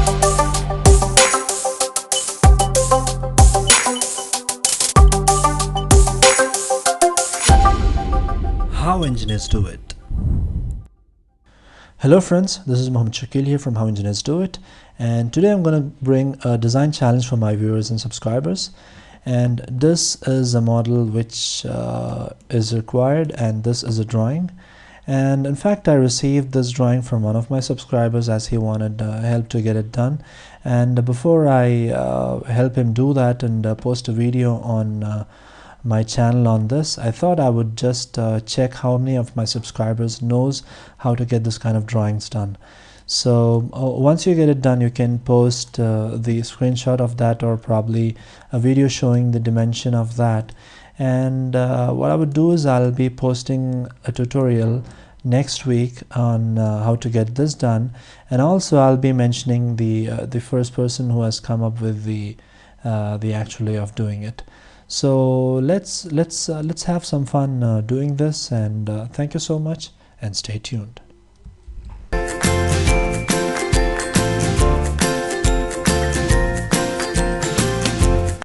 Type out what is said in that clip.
How engineers do it. Hello friends, this is Mohammed Shakil here from How Engineers Do It, and today I'm going to bring a design challenge for my viewers and subscribers. And this is a model which is required, and this is a drawing. And in fact, I received this drawing from one of my subscribers as he wanted help to get it done. And before I help him do that and post a video on my channel on this, I thought I would just check how many of my subscribers knows how to get this kind of drawings done. So once you get it done, you can post the screenshot of that, or probably a video showing the dimension of that. And what I would do is I'll be posting a tutorial next week on how to get this done, and also I'll be mentioning the first person who has come up with the actual way of doing it. So let's have some fun doing this, and thank you so much, and stay tuned.